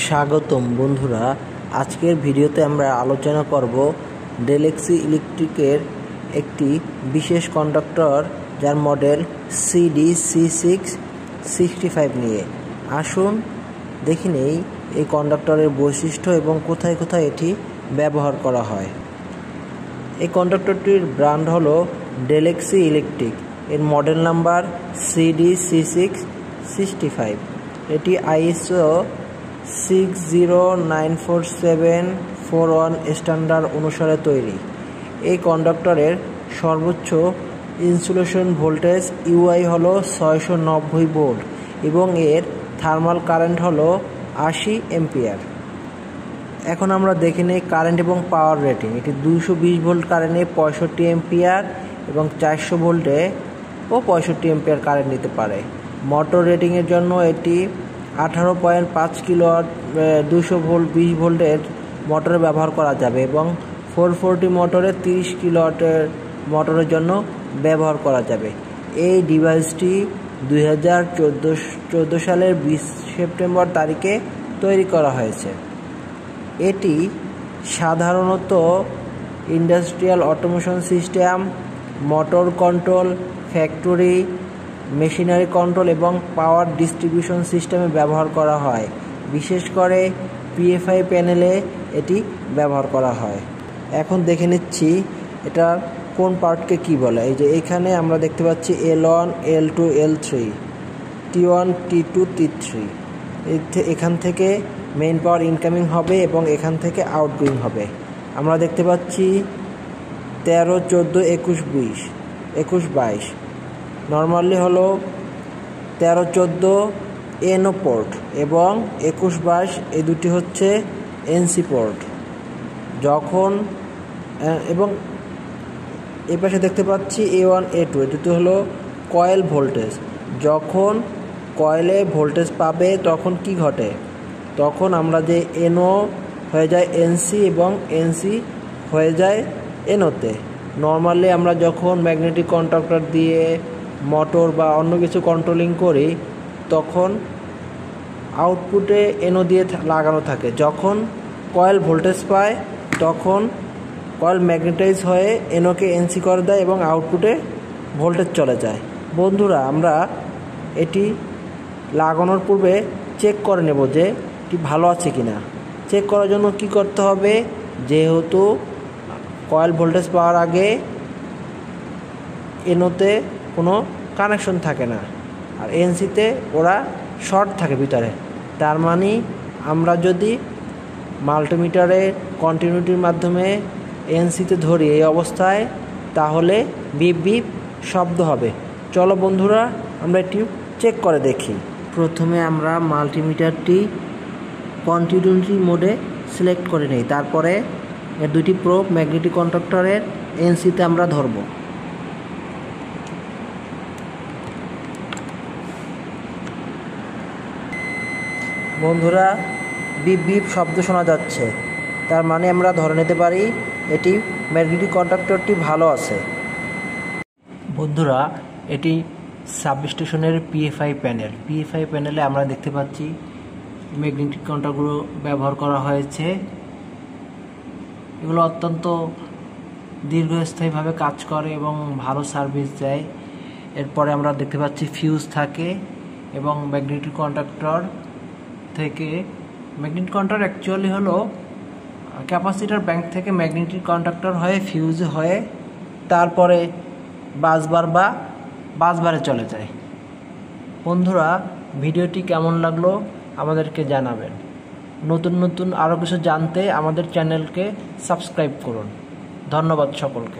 স্বাগতম বন্ধুরা, আজকের ভিডিওতে আমরা আলোচনা করব ডেলেক্সি ইলেকট্রিকের একটি বিশেষ কন্ডাক্টর যার মডেল CD C665 নিয়ে। আসুন দেখে নেই এই কন্ডাক্টরের বৈশিষ্ট্য এবং কোথায় কোথায় এটি ব্যবহার করা হয়। এই কন্ডাক্টরটির ব্র্যান্ড হলো ডেলেক্সি ইলেকট্রিক, এর মডেল নাম্বার CD C665। এটি ISO 6094741 স্ট্যান্ডার্ড অনুসারে তৈরি। এই কন্ডাক্টরের সর্বোচ্চ ইনসুলেশন ভোল্টেজ UI হলো 690 ভোল্ট এবং এর থার্মাল কারেন্ট হলো 80 এম্পিয়ার। এখন আমরা দেখে নিই কারেন্ট এবং পাওয়ার রেটিং। এটি 220 ভোল্ট কারেন্টে 65 এম্পিয়ার এবং 400 ভোল্টে 65 এম্পিয়ার কারেন্ট নিতে পারে। মোটর রেটিংয়ের জন্য এটি 18.5 কিলোওয়াট 200 ভোল্ট 20 ভোল্টের মোটরে ব্যবহার করা যাবে এবং 440 মোটরে 30 কিলোওয়াটের মোটরের জন্য ব্যবহার করা যাবে। এই ডিভাইসটি 2014 সালের 20 সেপ্টেম্বর তারিখে তৈরি করা হয়েছে। এটি সাধারণত industrial automation system, motor control, factory machinery control এবং পাওয়ার ডিস্ট্রিবিউশন সিস্টেমে ব্যবহার করা হয়। বিশেষ করে PFI প্যানেলে এটি ব্যবহার করা হয়। এখন দেখে নিচ্ছি এটার কোন পার্টকে কি বলে। এই যে এখানে আমরা দেখতে পাচ্ছি L1, L2, L3, T1, T2, T3। এখান থেকে মেইন পাওয়ার ইনকামিং হবে এবং এখান থেকে আউটগোয়িং হবে। আমরা দেখতে পাচ্ছি 13, 14, 21, 20, 21, 22। নর্মালি হলো 13, 14 NO পোর্ট এবং 21, 22 এই দুটি হচ্ছে NC পোর্ট। যখন এবং এই পাশে দেখতে পাচ্ছি A1, A2 এই দুটি হলো কয়েল ভোল্টেজ। যখন কয়েলে ভোল্টেজ পাবে তখন কি ঘটে, তখন আমরা যে NO হয়ে যায় NC এবং NC হয়ে যায় NOতে। নর্মালি আমরা যখন ম্যাগনেটিক কন্ডাক্টর দিয়ে মোটর বা অন্য কিছু কন্ট্রোলিং করি তখন আউটপুটে NO দিয়ে লাগানো থাকে। যখন কয়েল ভোল্টেজ পায় তখন কয়েল ম্যাগনেটাইজ হয়ে NOকে NC করে দেয় এবং আউটপুটে ভোল্টেজ চলে যায়। বন্ধুরা, আমরা এটি লাগানোর পূর্বে চেক করে নেব যে এটি ভালো আছে কিনা। চেক করার জন্য কি করতে হবে, যেহেতু কয়েল ভোল্টেজ পাওয়ার আগে NOতে কোনো কানেকশন থাকে না আর NCতে ওরা শর্ট থাকে ভিতরে। তার মানে আমরা যদি মাল্টিমিটারে কন্টিনিউটির মাধ্যমে NCতে ধরি এই অবস্থায়, তাহলে বিপ বিপ শব্দ হবে। চলো বন্ধুরা, আমরা একটু চেক করে দেখি। প্রথমে আমরা মাল্টিমিটারটি কন্টিনিউটি মোডে সিলেক্ট করে নিই, তারপরে এর দুটি প্রোব ম্যাগনেটিক কন্ডাক্টরের NCতে আমরা ধরব। বন্ধুরা, বিপ বিপ শব্দ শোনা যাচ্ছে, তার মানে আমরা ধরে নিতে পারি এটি ম্যাগনেটিক কন্ডাক্টরটি ভালো আছে। বন্ধুরা, এটি সাবস্টেশনের PFI প্যানেল। PFI প্যানেলে আমরা দেখতে পাচ্ছি ম্যাগনেটিক কন্ডাক্টরগুলো ব্যবহার করা হয়েছে। এগুলো অত্যন্ত দীর্ঘস্থায়ীভাবে কাজ করে এবং ভালো সার্ভিস দেয়। এরপরে আমরা দেখতে পাচ্ছি ফিউজ থাকে এবং ম্যাগনেটিক কন্ডাক্টর থেকে ম্যাগনেটিক কন্ডাক্টর অ্যাকচুয়ালি হলো ক্যাপাসিটর ব্যাংক থেকে ম্যাগনেটিক কন্ডাক্টর হয়ে ফিউজ হয়ে তারপরে বাসবারে চলে যায়। বন্ধুরা, ভিডিওটি কেমন লাগলো আমাদেরকে জানাবেন। নতুন নতুন আরও কিছু জানতে আমাদের চ্যানেলকে সাবস্ক্রাইব করুন। ধন্যবাদ সকলকে।